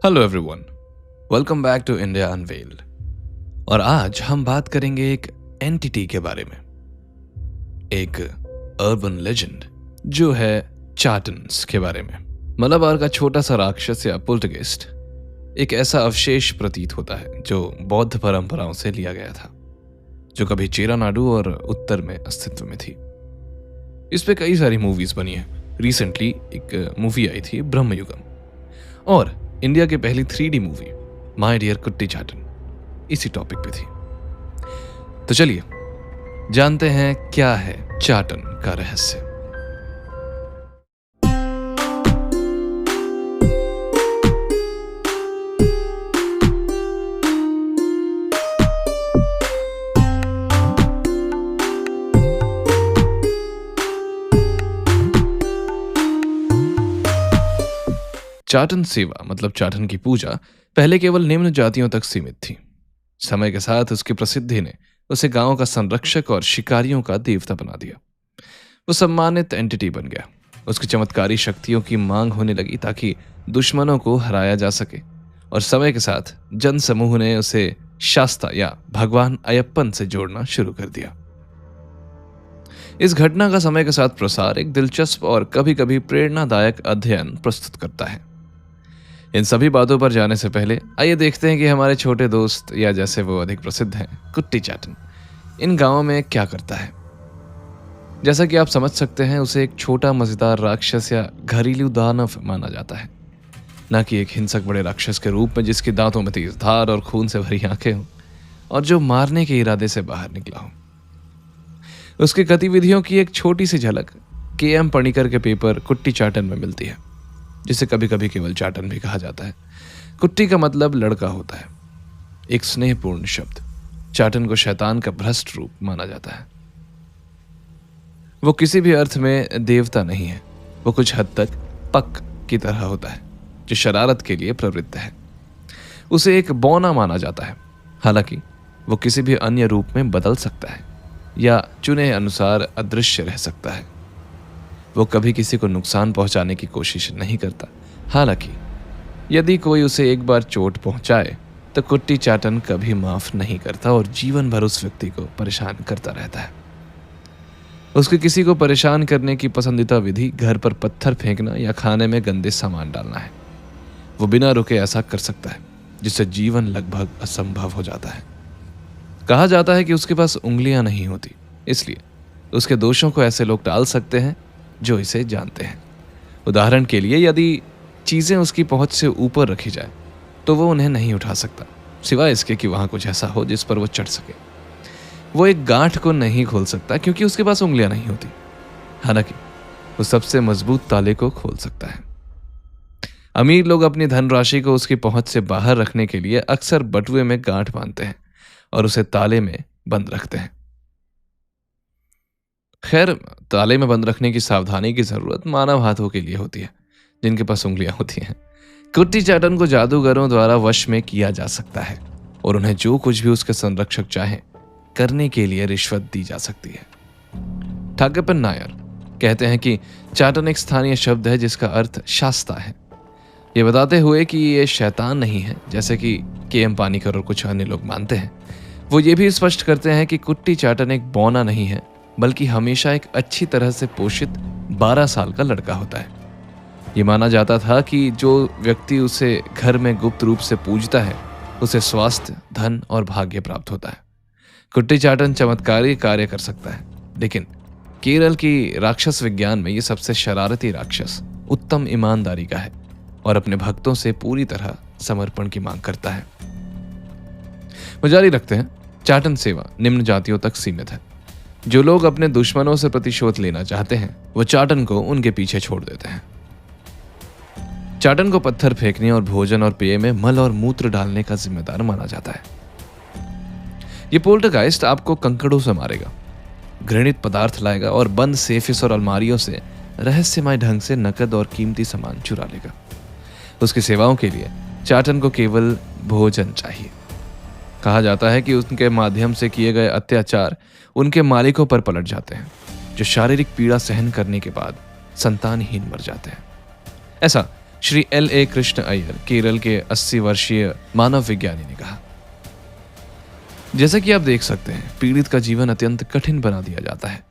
Hello everyone, welcome back to India unveiled. और आज हम बात करेंगे एक एंटिटी के बारे में, एक अर्बन लेजेंड जो है चाटन्स के बारे में। मलाबार का छोटा सा राक्षस या पोल्टरगेस्ट एक ऐसा अवशेष प्रतीत होता है जो बौद्ध परंपराओं से लिया गया था, जो कभी चेरानाडु और उत्तर में अस्तित्व में थी। इस पे कई सारी मूवीज बनी है। रिसेंटली एक मूवी आई थी ब्रह्मयुगम, और इंडिया की पहली 3D मूवी माय डियर कुट्टी चाटन इसी टॉपिक पे थी। तो चलिए जानते हैं क्या है चाटन का रहस्य। चाटन सेवा मतलब चाटन की पूजा पहले केवल निम्न जातियों तक सीमित थी। समय के साथ उसकी प्रसिद्धि ने उसे गांव का संरक्षक और शिकारियों का देवता बना दिया। वो सम्मानित एंटिटी बन गया। उसकी चमत्कारी शक्तियों की मांग होने लगी ताकि दुश्मनों को हराया जा सके, और समय के साथ जन समूह ने उसे शास्ता या भगवान अयप्पन से जोड़ना शुरू कर दिया। इस घटना का समय के साथ प्रसार एक दिलचस्प और कभी कभी प्रेरणादायक अध्ययन प्रस्तुत करता है। इन सभी बातों पर जाने से पहले आइए देखते हैं कि हमारे छोटे दोस्त, या जैसे वो अधिक प्रसिद्ध हैं, कुट्टी चाटन, इन गांवों में क्या करता है। जैसा कि आप समझ सकते हैं, उसे एक छोटा मजेदार राक्षस या घरेलू दानव माना जाता है, न कि एक हिंसक बड़े राक्षस के रूप में जिसकी दांतों में तेज धार और खून से भरी आंखें हों और जो मारने के इरादे से बाहर निकला हो। उसकी गतिविधियों की एक छोटी सी झलक KM पणिकर के पेपर कुट्टी चाटन में मिलती है, जिसे कभी कभी केवल चाटन भी कहा जाता है। कुट्टी का मतलब लड़का होता है, एक स्नेहपूर्ण शब्द। चाटन को शैतान का भ्रष्ट रूप माना जाता है। वो किसी भी अर्थ में देवता नहीं है। वो कुछ हद तक पक की तरह होता है जो शरारत के लिए प्रवृत्त है। उसे एक बौना माना जाता है, हालांकि वो किसी भी अन्य रूप में बदल सकता है या चुने अनुसार अदृश्य रह सकता है। वो कभी किसी को नुकसान पहुंचाने की कोशिश नहीं करता। हालांकि यदि कोई उसे एक बार चोट पहुंचाए तो कुट्टी चाटन कभी माफ नहीं करता और जीवन भर उस व्यक्ति को परेशान करता रहता है। उसके किसी को परेशान करने की पसंदीदा विधि घर पर पत्थर फेंकना या खाने में गंदे सामान डालना है। वो बिना रुके ऐसा कर सकता है, जिससे जीवन लगभग असंभव हो जाता है। कहा जाता है कि उसके पास उंगलियां नहीं होती, इसलिए उसके दोषों को ऐसे लोग टाल सकते हैं जो इसे जानते हैं। उदाहरण के लिए, यदि चीजें उसकी पहुंच से ऊपर रखी जाए तो वो उन्हें नहीं उठा सकता, सिवाय इसके कि वहां कुछ ऐसा हो जिस पर वो चढ़ सके। वो एक गांठ को नहीं खोल सकता क्योंकि उसके पास उंगलियां नहीं होती, हालांकि वो सबसे मजबूत ताले को खोल सकता है। अमीर लोग अपनी धनराशि को उसकी पहुंच से बाहर रखने के लिए अक्सर बटुए में गांठ बांधते हैं और उसे ताले में बंद रखते हैं। खैर, ताले में बंद रखने की सावधानी की जरूरत मानव हाथों के लिए होती है, जिनके पास उंगलियां होती हैं। कुट्टी चाटन को जादूगरों द्वारा वश में किया जा सकता है और उन्हें जो कुछ भी उसके संरक्षक चाहें करने के लिए रिश्वत दी जा सकती है। ठाकरपन नायर कहते हैं कि चाटन एक स्थानीय शब्द है जिसका अर्थ शास्ता है, ये बताते हुए कि ये शैतान नहीं है जैसे कि KM पानीकर और कुछ अन्य लोग मानते हैं। वो ये भी स्पष्ट करते हैं कि कुट्टी चाटन एक बौना नहीं है, बल्कि हमेशा एक अच्छी तरह से पोषित 12 साल का लड़का होता है। ये माना जाता था कि जो व्यक्ति उसे घर में गुप्त रूप से पूजता है उसे स्वास्थ्य, धन और भाग्य प्राप्त होता है। कुट्टी चाटन चमत्कारी कार्य कर सकता है, लेकिन केरल की राक्षस विज्ञान में ये सबसे शरारती राक्षस उत्तम ईमानदारी का है और अपने भक्तों से पूरी तरह समर्पण की मांग करता है। वो जारी रखते हैं, चाटन सेवा निम्न जातियों तक सीमित है। जो लोग अपने दुश्मनों से प्रतिशोध लेना चाहते हैं वो चाटन को उनके पीछे छोड़ देते हैं। चाटन को पत्थर फेंकने और भोजन और पेय में मल और मूत्र डालने का जिम्मेदार माना जाता है। ये पोल्टरगाइस्ट आपको कंकड़ों से मारेगा, घृणित पदार्थ लाएगा और बंद सेफिस और अलमारियों से रहस्यमय ढंग से नकद और कीमती सामान चुरा लेगा। उसकी सेवाओं के लिए चाटन को केवल भोजन चाहिए। कहा जाता है कि उनके माध्यम से किए गए अत्याचार उनके मालिकों पर पलट जाते हैं, जो शारीरिक पीड़ा सहन करने के बाद संतानहीन मर जाते हैं। ऐसा श्री L.A. कृष्ण अय्यर, केरल के 80 वर्षीय मानव विज्ञानी ने कहा। जैसा कि आप देख सकते हैं, पीड़ित का जीवन अत्यंत कठिन बना दिया जाता है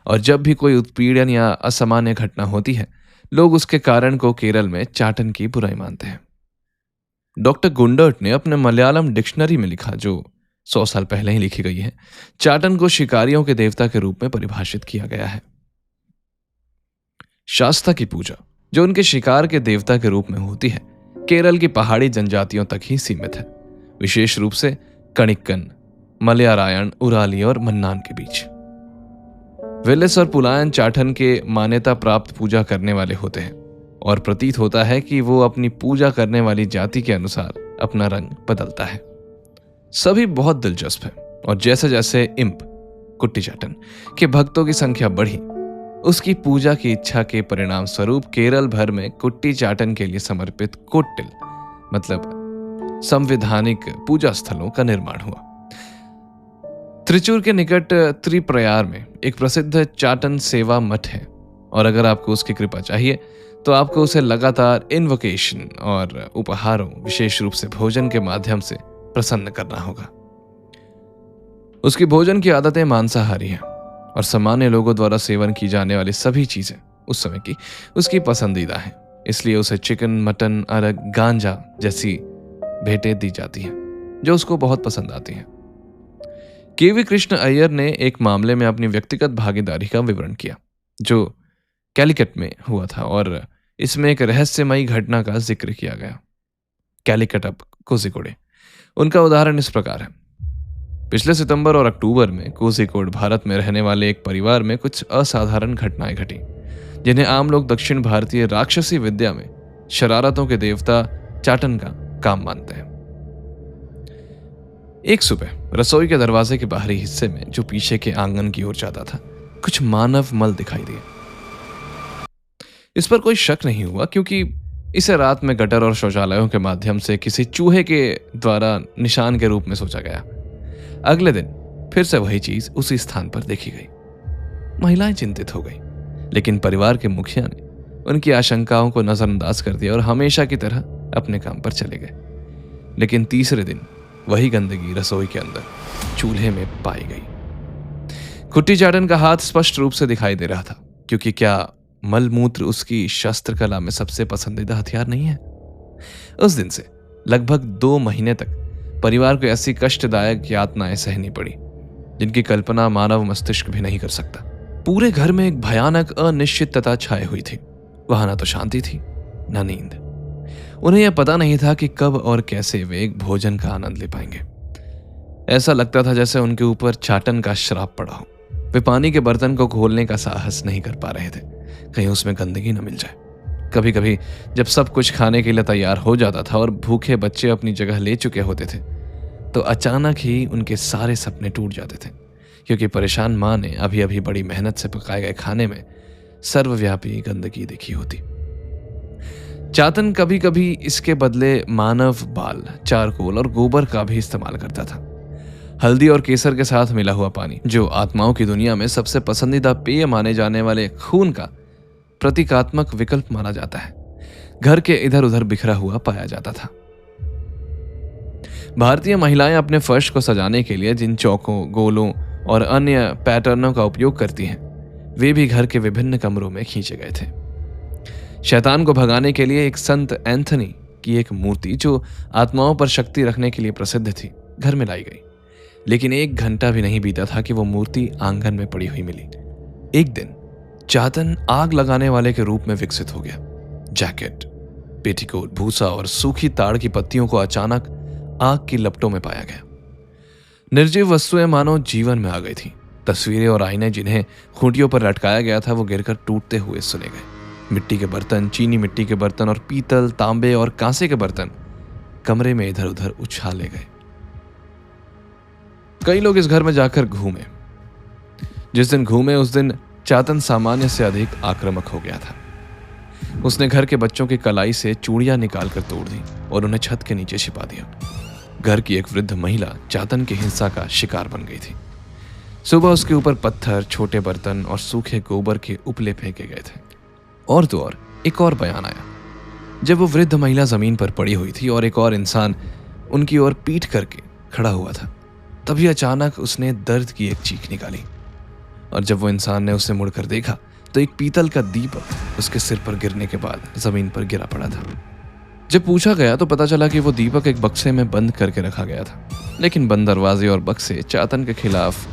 और जब भी कोई उत्पीड़न या असामान्य घटना होती है, लोग उसके कारण को केरल में चाटन की बुराई मानते हैं। डॉक्टर गुंडर्ट ने अपने मलयालम डिक्शनरी में लिखा, जो 100 साल पहले ही लिखी गई है, चाटन को शिकारियों के देवता के रूप में परिभाषित किया गया है। शास्ता की पूजा, जो उनके शिकार के देवता के रूप में होती है, केरल की पहाड़ी जनजातियों तक ही सीमित है, विशेष रूप से कणिक्कन, मलयारायण, उराली और मन्नान के बीच। विलिस और पुलायन चाटन के मान्यता प्राप्त पूजा करने वाले होते हैं और प्रतीत होता है कि वो अपनी पूजा करने वाली जाति के अनुसार अपना रंग बदलता है। सभी बहुत दिलचस्प है और जैसे जैसे इम्प कुट्टी चाटन के भक्तों की संख्या बढ़ी, उसकी पूजा की इच्छा के परिणाम स्वरूप केरल भर में कुट्टी चाटन के लिए समर्पित कोट्टिल मतलब संवैधानिक पूजा स्थलों का निर्माण हुआ। त्रिचूर के निकट त्रिप्रयार में एक प्रसिद्ध चाटन सेवा मठ है और अगर आपको उसकी कृपा चाहिए तो आपको उसे लगातार इन्वोकेशन और उपहारों, विशेष रूप से भोजन के माध्यम से प्रसन्न करना होगा। उसकी भोजन की आदतें मांसाहारी हैं और सामान्य लोगों द्वारा सेवन की जाने वाली सभी चीजें उस समय की उसकी पसंदीदा हैं, इसलिए उसे चिकन, मटन, अरग, गांजा जैसी भेंटें दी जाती हैं जो उसको बहुत पसंद आती हैं। केवी कृष्ण अय्यर ने एक मामले में अपनी व्यक्तिगत भागीदारी का विवरण किया जो कैलिकट में हुआ था और इसमें एक रहस्यमयी घटना का जिक्र किया गया। कैलिकट अब कोझिकोड। उनका उदाहरण इस प्रकार है। पिछले सितंबर और अक्टूबर में कोझिकोड भारत में रहने वाले एक परिवार में कुछ असाधारण घटनाएं घटी, जिन्हें आम लोग दक्षिण भारतीय राक्षसी विद्या में शरारतों के देवता चाटन का काम मानते हैं। एक सुबह रसोई के दरवाजे के बाहरी हिस्से में, जो पीछे के आंगन की ओर जाता था, कुछ मानव मल दिखाई दिए। इस पर कोई शक नहीं हुआ क्योंकि इसे रात में गटर और शौचालयों के माध्यम से किसी चूहे के द्वारा निशान के रूप में सोचा गया। अगले दिन फिर से वही चीज उसी स्थान पर देखी गई। महिलाएं चिंतित हो गई, लेकिन परिवार के मुखिया ने उनकी आशंकाओं को नजरअंदाज कर दिया और हमेशा की तरह अपने काम पर चले गए। लेकिन तीसरे दिन वही गंदगी रसोई के अंदर चूल्हे में पाई गई। कुट्टी चाटन का हाथ स्पष्ट रूप से दिखाई दे रहा था, क्योंकि क्या मलमूत्र उसकी शस्त्र कला में सबसे पसंदीदा हथियार नहीं है? उस दिन से लगभग 2 महीने तक परिवार को ऐसी कष्टदायक यातनाएं सहनी पड़ी जिनकी कल्पना मानव मस्तिष्क भी नहीं कर सकता। पूरे घर में एक भयानक अनिश्चितता छाई हुई थी। वहां ना तो शांति थी, ना नींद। उन्हें यह पता नहीं था कि कब और कैसे वे एक भोजन का आनंद ले पाएंगे। ऐसा लगता था जैसे उनके ऊपर चाटन का श्राप पड़ा हो। वे पानी के बर्तन को खोलने का साहस नहीं कर पा रहे थे, कहीं उसमें गंदगी न मिल जाए। कभी कभी जब सब कुछ खाने के लिए तैयार हो जाता था और भूखे बच्चे अपनी जगह ले चुके होते थे, तो अचानक ही उनके सारे सपने टूट जाते थे, क्योंकि परेशान माँ ने अभी अभी बड़ी मेहनत से पकाए गए खाने में सर्वव्यापी गंदगी देखी होती। चातन कभी कभी इसके बदले मानव बाल, चारकोल और गोबर का भी इस्तेमाल करता था। हल्दी और केसर के साथ मिला हुआ पानी, जो आत्माओं की दुनिया में सबसे पसंदीदा पेय माने जाने वाले खून का प्रतीकात्मक विकल्प माना जाता है, घर के इधर उधर बिखरा हुआ पाया जाता था। भारतीय महिलाएं अपने फर्श को सजाने के लिए जिन चौकों, गोलों और अन्य पैटर्नों का उपयोग करती हैं, वे भी घर के विभिन्न कमरों में खींचे गए थे। शैतान को भगाने के लिए एक संत एंथनी की एक मूर्ति, जो आत्माओं पर शक्ति रखने के लिए प्रसिद्ध थी, घर में लाई गई। लेकिन 1 घंटा भी नहीं बीता था कि वो मूर्ति आंगन में पड़ी हुई मिली। एक दिन चातन आग लगाने वाले के रूप में विकसित हो गया। जैकेट, पेटीकोट, भूसा और सूखी ताड़ की पत्तियों को अचानक आग की लपटों में पाया गया। निर्जीव वस्तुएं मानो जीवन में आ गई थी। तस्वीरें और आईने जिन्हें खूंटियों पर लटकाया गया था, वो गिरकर टूटते हुए सुने गए। मिट्टी के बर्तन, चीनी मिट्टी के बर्तन और पीतल, तांबे और कांसे के बर्तन कमरे में इधर उधर उछाले गए। कई लोग इस घर में जाकर घूमे। जिस दिन घूमे उस दिन चातन सामान्य से अधिक आक्रामक हो गया था। उसने घर के बच्चों की कलाई से चूड़ियां निकालकर तोड़ दी और उन्हें छत के नीचे छिपा दिया। घर की एक वृद्ध महिला चातन की हिंसा का शिकार बन गई थी। सुबह उसके ऊपर पत्थर, छोटे बर्तन और सूखे गोबर के उपले फेंके गए थे। और तो और एक और बयान आया। जब वो वृद्ध महिला जमीन पर पड़ी हुई थी और एक और इंसान उनकी ओर पीठ करके खड़ा हुआ था, तभी अचानक उसने दर्द की एक चीख निकाली। और जब वो इंसान ने उसे मुड़कर देखा तो एक पीतल का दीपक उसके सिर पर गिरने के बाद जमीन पर गिरा पड़ा था। जब पूछा गया तो पता चला कि वो दीपक एक बक्से में बंद करके रखा गया था, लेकिन बंद दरवाजे और बक्से चातन के खिलाफ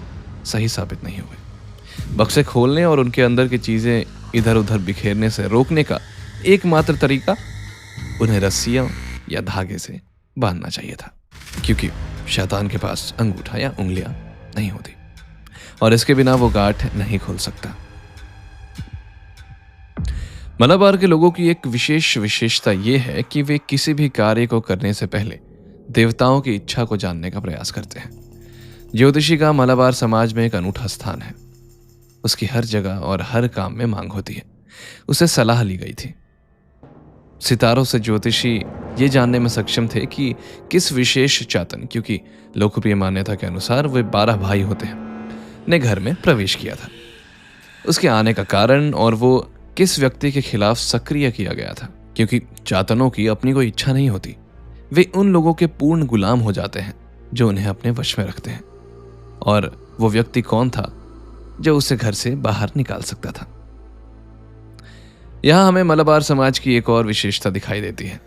सही साबित नहीं हुए। बक्से खोलने और उनके अंदर की चीजें इधर उधर बिखेरने से रोकने का एकमात्र तरीका उन्हें रस्सियों या धागे से बांधना चाहिए था, क्योंकि शैतान के पास अंगूठा या उंगलियां नहीं होती और इसके बिना वो गांठ नहीं खोल सकता। मलाबार के लोगों की एक विशेषता यह है कि वे किसी भी कार्य को करने से पहले देवताओं की इच्छा को जानने का प्रयास करते हैं। ज्योतिषी का मलाबार समाज में एक अनूठा स्थान है। उसकी हर जगह और हर काम में मांग होती है। उसे सलाह ली गई थी। सितारों से ज्योतिषी ये जानने में सक्षम थे कि किस विशेष चातन, क्योंकि लोकप्रिय मान्यता के अनुसार वे 12 भाई होते हैं, ने घर में प्रवेश किया था, उसके आने का कारण और वो किस व्यक्ति के खिलाफ सक्रिय किया गया था। क्योंकि चातनों की अपनी कोई इच्छा नहीं होती, वे उन लोगों के पूर्ण गुलाम हो जाते हैं जो उन्हें अपने वश में रखते हैं। और वो व्यक्ति कौन था जो उसे घर से बाहर निकाल सकता था। यहां हमें मलाबार समाज की एक और विशेषता दिखाई देती है।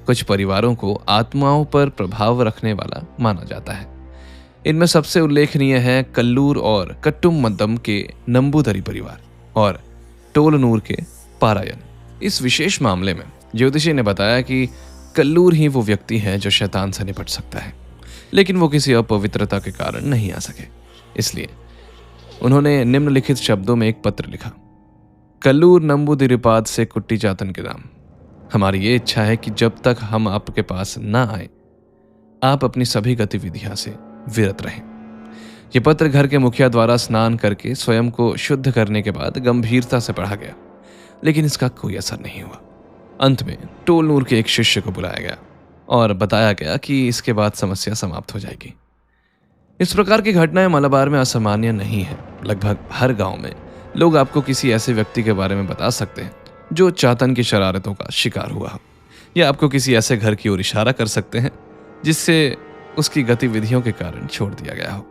कुछ परिवारों को आत्माओं पर प्रभाव रखने वाला माना जाता है। इनमें सबसे उल्लेखनीय है कल्लूर और कट्टुमद्दम के नंबूदरी परिवार और टोलनूर के पारायन। इस विशेष मामले में ज्योतिषी ने बताया कि कल्लूर ही वो व्यक्ति है जो शैतान से निपट सकता है, लेकिन वो किसी अपवित्रता के कारण नहीं आ सके। इसलिए उन्होंने निम्नलिखित शब्दों में एक पत्र लिखा। कल्लूर नंबूदिरिपाद से कुट्टी चातन के नाम, हमारी ये इच्छा है कि जब तक हम आपके पास ना आए आप अपनी सभी गतिविधियां से विरत रहें। ये पत्र घर के मुखिया द्वारा स्नान करके स्वयं को शुद्ध करने के बाद गंभीरता से पढ़ा गया, लेकिन इसका कोई असर नहीं हुआ। अंत में टोलनूर के एक शिष्य को बुलाया गया और बताया गया कि इसके बाद समस्या समाप्त हो जाएगी। इस प्रकार की घटनाएं मलाबार में असामान्य नहीं है। लगभग हर गांव में लोग आपको किसी ऐसे व्यक्ति के बारे में बता सकते हैं जो चातन की शरारतों का शिकार हुआ हो, या आपको किसी ऐसे घर की ओर इशारा कर सकते हैं जिससे उसकी गतिविधियों के कारण छोड़ दिया गया हो।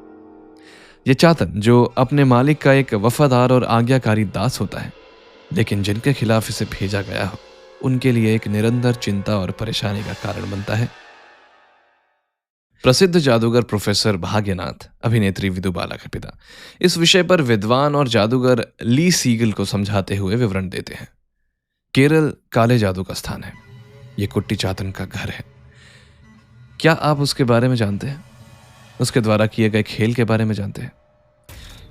ये चातन जो अपने मालिक का एक वफादार और आज्ञाकारी दास होता है, लेकिन जिनके खिलाफ इसे भेजा गया हो उनके लिए एक निरंतर चिंता और परेशानी का कारण बनता है। प्रसिद्ध जादूगर प्रोफेसर भाग्यनाथ, अभिनेत्री विदुबाला के पिता, इस विषय पर विद्वान और जादूगर ली सीगल को समझाते हुए विवरण देते हैं। केरल काले जादू का स्थान है। यह कुट्टी चातन का घर है। क्या आप उसके बारे में जानते हैं? उसके द्वारा किए गए खेल के बारे में जानते हैं?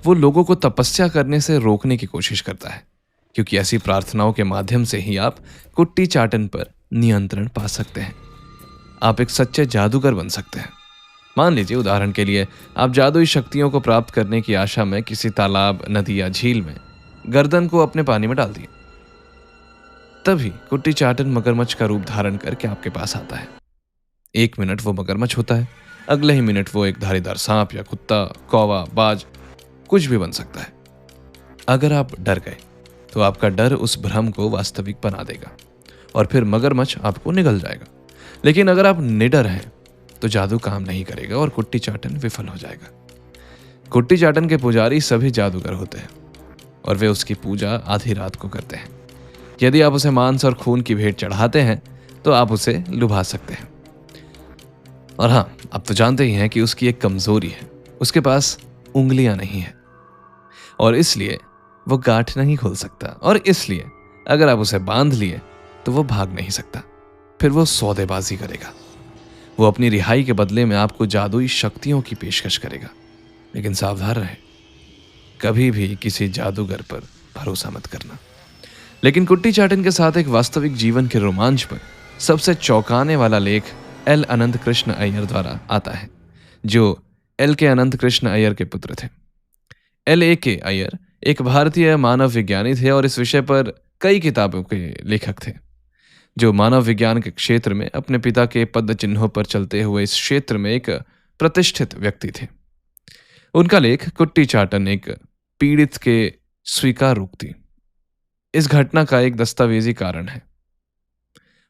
वो लोगों को तपस्या करने से रोकने की कोशिश करता है, क्योंकि ऐसी प्रार्थनाओं के माध्यम से ही आप कुट्टी चाटन पर नियंत्रण पा सकते हैं। आप एक सच्चे जादूगर बन सकते हैं। मान लीजिए, उदाहरण के लिए, आप जादुई शक्तियों को प्राप्त करने की आशा में किसी तालाब, नदी या झील में गर्दन को अपने पानी में डाल दिए। तभी कुट्टी चाटन मगरमच्छ का रूप धारण करके आपके पास आता है। 1 मिनट वो मगरमच्छ होता है, अगले ही मिनट वो एक धारीदार सांप या कुत्ता, कौवा, बाज, कुछ भी बन सकता है। अगर आप डर गए तो आपका डर उस भ्रम को वास्तविक बना देगा और फिर मगरमच्छ आपको निगल जाएगा। लेकिन अगर आप निडर हैं तो जादू काम नहीं करेगा और कुट्टी चाटन विफल हो जाएगा। कुट्टी चाटन के पुजारी सभी जादूगर होते हैं और वे उसकी पूजा आधी रात को करते हैं। यदि आप उसे मांस और खून की भेंट चढ़ाते हैं तो आप उसे लुभा सकते हैं। और हाँ, आप तो जानते ही हैं कि उसकी एक कमजोरी है, उसके पास उंगलियां नहीं है और इसलिए वो गांठ नहीं खोल सकता। और इसलिए अगर आप उसे बांध लिए तो वो भाग नहीं सकता, फिर वो सौदेबाजी करेगा। वो अपनी रिहाई के बदले में आपको जादुई शक्तियों की पेशकश करेगा। लेकिन सावधान रहे, कभी भी किसी जादूगर पर भरोसा मत करना। लेकिन कुट्टी चाटन के साथ एक वास्तविक जीवन के रोमांच पर सबसे चौंकाने वाला लेख एल अनंत कृष्ण अय्यर द्वारा आता है, जो एल के अनंत कृष्ण अय्यर के पुत्र थे। एल ए के अय्यर एक भारतीय मानव विज्ञानी थे और इस विषय पर कई किताबों के लेखक थे, जो मानव विज्ञान के क्षेत्र में अपने पिता के पद चिन्हों पर चलते हुए इस क्षेत्र में एक प्रतिष्ठित व्यक्ति थे। उनका लेख कुट्टी चाटन एक पीड़ित के स्वीकार उक्ति इस घटना का एक दस्तावेजी कारण है।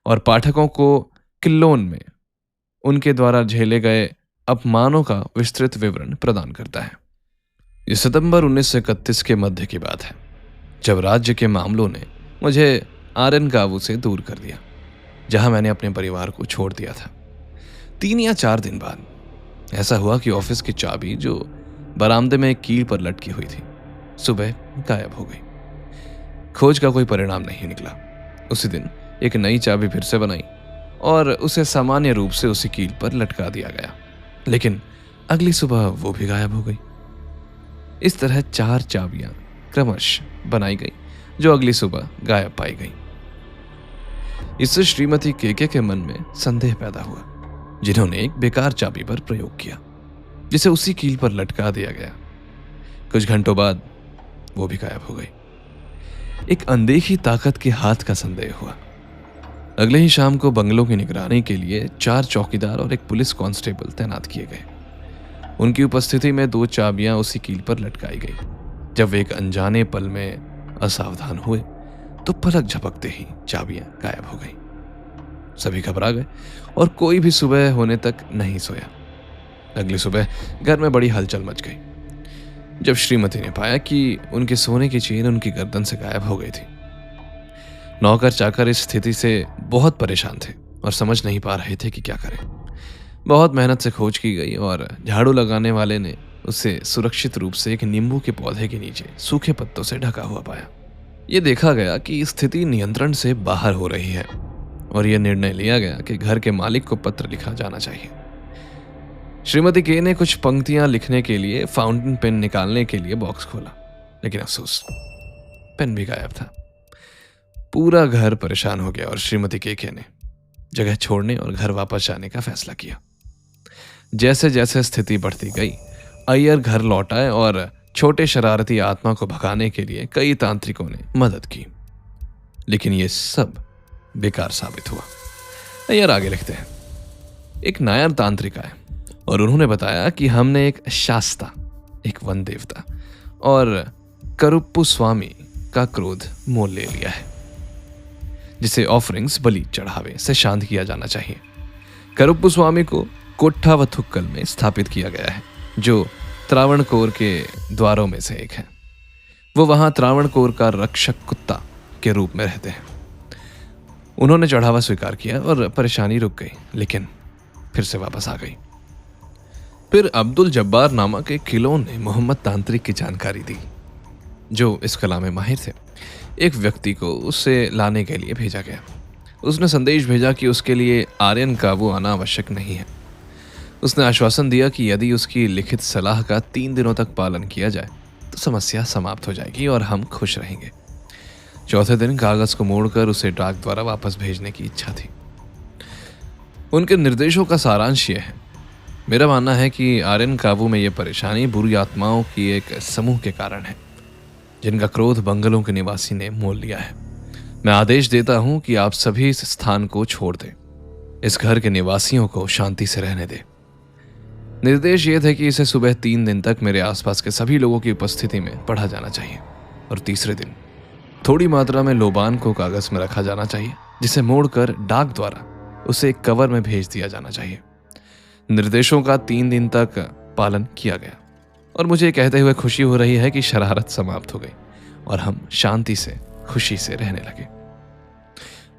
और पाठकों को किल्लोन में उनके द्वारा झेले गए अपमानों का विस्तृत विवरण प्रदान करता है। ये सितंबर 1931 के मध्य की बात है, जब राज्य के मामलों ने मुझे आर्यन काबू से दूर कर दिया, जहां मैंने अपने परिवार को छोड़ दिया था। 3 या 4 दिन बाद ऐसा हुआ कि ऑफिस की चाबी, जो बरामदे में एक कील पर लटकी हुई थी, सुबह गायब हो गई। खोज का कोई परिणाम नहीं निकला। उसी दिन एक नई चाबी फिर से बनाई और उसे सामान्य रूप से उसी कील पर लटका दिया गया, लेकिन अगली सुबह वो भी गायब हो गई। इस तरह 4 चाबियां क्रमशः बनाई गई, जो अगली सुबह गायब पाई गई। इससे श्रीमती केके के मन में संदेह पैदा हुआ, जिन्होंने एक बेकार चाबी पर प्रयोग किया, जिसे उसी कील पर लटका दिया गया। कुछ घंटों बाद वो भी गायब हो गई। एक अनदेखी ताकत के हाथ का संदेह हुआ। अगले ही शाम को बंगलों की निगरानी के लिए 4 चौकीदार और एक पुलिस कांस्टेबल तैनात किए गए। उनकी उपस्थिति में 2 चाबियां उसी कील पर लटकाई गई। जब वे एक अनजाने पल में असावधान हुए तो पलक झपकते ही चाबियां गायब हो गई। सभी घबरा गए और कोई भी सुबह होने तक नहीं सोया। अगली सुबह घर में बड़ी हलचल मच गई जब श्रीमती ने पाया कि उनके सोने की चेन उनकी गर्दन से गायब हो गई थी। नौकर चाकर इस स्थिति से बहुत परेशान थे और समझ नहीं पा रहे थे कि क्या करें। बहुत मेहनत से खोज की गई और झाड़ू लगाने वाले ने उसे सुरक्षित रूप से एक नींबू के पौधे के नीचे सूखे पत्तों से ढका हुआ पाया। यह देखा गया कि स्थिति नियंत्रण से बाहर हो रही है और यह निर्णय लिया गया कि घर के मालिक को पत्र लिखा जाना चाहिए। श्रीमती के ने कुछ पंक्तियां लिखने के लिए फाउंटेन पेन निकालने के लिए बॉक्स खोला, लेकिन अफसोस, पेन भी गायब था। पूरा घर परेशान हो गया और श्रीमती के ने जगह छोड़ने और घर वापस जाने का फैसला किया। जैसे जैसे स्थिति बढ़ती गई, अय्यर घर लौट आए और छोटे शरारती आत्मा को भगाने के लिए कई तांत्रिकों ने मदद की, लेकिन यह सब बेकार साबित हुआ। अय्यर आगे लिखते हैं, एक नायर तांत्रिक आए और उन्होंने बताया कि हमने एक शास्ता, एक वन देवता और करुप्पु स्वामी का क्रोध मोल ले लिया है, जिसे ऑफरिंग्स, बलि चढ़ावे से शांत किया जाना चाहिए। करुप्पु स्वामी को कोट्ठावथुक्कल में स्थापित किया गया है, जो त्रावणकोर के द्वारों में से एक है। वो वहां त्रावणकोर का रक्षक कुत्ता के रूप में रहते हैं। उन्होंने चढ़ावा स्वीकार किया और परेशानी रुक गई, लेकिन फिर से वापस आ गई। फिर अब्दुल जब्बार नामक एक किलोन ने मोहम्मद तांत्रिक की जानकारी दी, जो इस कला में माहिर थे। एक व्यक्ति को उसे लाने के लिए भेजा गया। उसने संदेश भेजा कि उसके लिए आर्यन काबू आना आवश्यक नहीं है। उसने आश्वासन दिया कि यदि उसकी लिखित सलाह का 3 दिनों तक पालन किया जाए तो समस्या समाप्त हो जाएगी और हम खुश रहेंगे। चौथे दिन कागज को मोड़कर उसे डाक द्वारा वापस भेजने की इच्छा थी। उनके निर्देशों का सारांश यह है, मेरा मानना है कि आर्यन काबू में यह परेशानी बुरी आत्माओं की एक समूह के कारण है, जिनका क्रोध बंगलों के निवासी ने मोल लिया है। मैं आदेश देता हूं कि आप सभी इस स्थान को छोड़ दें। इस घर के निवासियों को शांति से रहने दें। निर्देश ये थे कि इसे सुबह 3 दिन तक मेरे आसपास के सभी लोगों की उपस्थिति में पढ़ा जाना चाहिए और तीसरे दिन थोड़ी मात्रा में लोबान को कागज में रखा जाना चाहिए, जिसे मोड़कर डाक द्वारा उसे एक कवर में भेज दिया जाना चाहिए। निर्देशों का 3 दिन तक पालन किया गया और मुझे कहते हुए खुशी हो रही है कि शरारत समाप्त हो गई और हम शांति से, खुशी से रहने लगे।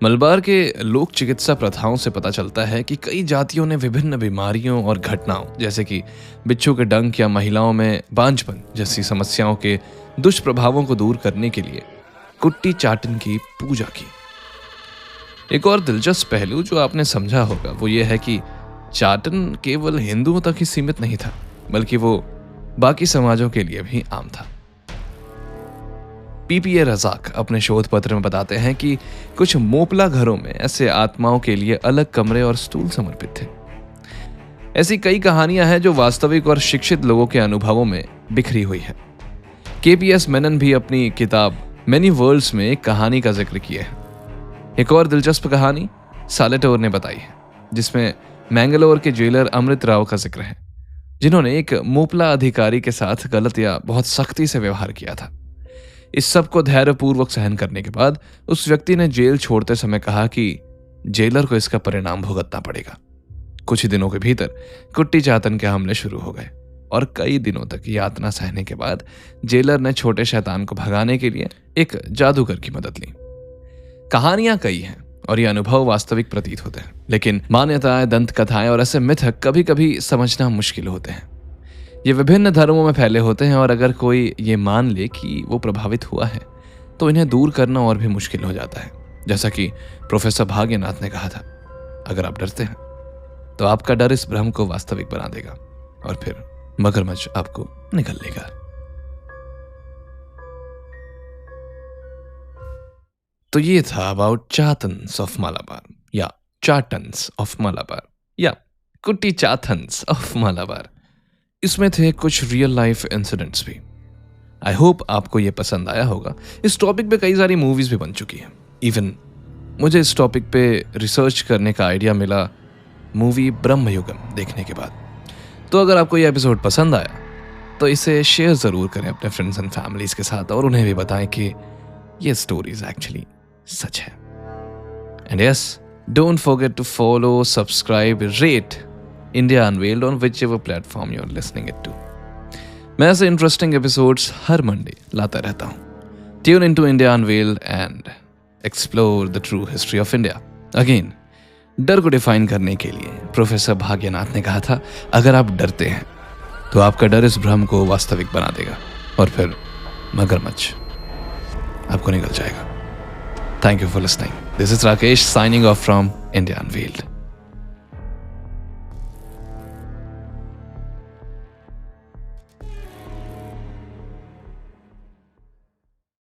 मलबार के लोक चिकित्सा प्रथाओं से पता चलता है कि कई जातियों ने विभिन्न बीमारियों और घटनाओं, जैसे कि बिच्छू के डंक या महिलाओं में बांझपन जैसी समस्याओं के दुष्प्रभावों को दूर करने के लिए कुट्टी चाटन की पूजा की। एक और दिलचस्प पहलू जो आपने समझा होगा वो ये है कि चाटन केवल हिंदुओं तक ही सीमित नहीं था, बल्कि वो बाकी समाजों के लिए भी आम था। पीपीए रजाक अपने शोध पत्र में बताते हैं कि कुछ मोपला घरों में ऐसे आत्माओं के लिए अलग कमरे और स्टूल समर्पित थे। ऐसी कई कहानियां हैं जो वास्तविक और शिक्षित लोगों के अनुभवों में बिखरी हुई है। केपीएस मेनन भी अपनी किताब मेनी वर्ल्ड्स में एक कहानी का जिक्र किए हैं। एक और दिलचस्प कहानी सालेटोर ने बताई है, जिसमें मैंगलोर के जेलर अमृत राव का जिक्र है, जिन्होंने एक मोपला अधिकारी के साथ गलत या बहुत सख्ती से व्यवहार किया था। इस सब को धैर्यपूर्वक सहन करने के बाद उस व्यक्ति ने जेल छोड़ते समय कहा कि जेलर को इसका परिणाम भुगतना पड़ेगा। कुछ ही दिनों के भीतर कुट्टी चातन के हमले शुरू हो गए और कई दिनों तक यातना सहने के बाद जेलर ने छोटे शैतान को भगाने के लिए एक जादूगर की मदद ली। कहानियां कई हैं और ये अनुभव वास्तविक प्रतीत होते हैं, लेकिन मान्यताएं, दंत कथाएं और ऐसे मिथक कभी कभी समझना मुश्किल होते हैं। ये विभिन्न धर्मों में फैले होते हैं और अगर कोई ये मान ले कि वो प्रभावित हुआ है तो इन्हें दूर करना और भी मुश्किल हो जाता है। जैसा कि प्रोफेसर भाग्यनाथ ने कहा था, अगर आप डरते हैं तो आपका डर इस भ्रम को वास्तविक बना देगा और फिर मगरमच्छ आपको निगल लेगा। तो ये था अबाउट चातन्स ऑफ मालाबार या चाटन्स ऑफ मालाबार या कुट्टी चाथन्स ऑफ मालाबार। इसमें थे कुछ रियल लाइफ इंसिडेंट्स भी। आई होप आपको ये पसंद आया होगा। इस टॉपिक पे कई सारी मूवीज भी बन चुकी हैं। इवन मुझे इस टॉपिक पे रिसर्च करने का आइडिया मिला मूवी ब्रह्मयुगम देखने के बाद। तो अगर आपको ये एपिसोड पसंद आया तो इसे शेयर ज़रूर करें अपने फ्रेंड्स एंड फैमिलीज के साथ और उन्हें भी बताएं कि ये स्टोरीज एक्चुअली सच है। And yes, don't forget to follow, subscribe, rate India unveiled on whichever platform you are listening it to. मैं ऐसे इंटरेस्टिंग एपिसोड्स हर मंडे लाता रहता हूँ। Tune in to India unveiled and explore the true history of India. Again, डर को define करने के लिए प्रोफेसर भाग्यनाथ ने कहा था, अगर आप डरते हैं तो आपका डर इस भ्रम को वास्तविक बना देगा और फिर मगरमच्छ आपको निगल जाएगा। Thank you for listening. This is Rakesh signing off from India unveiled.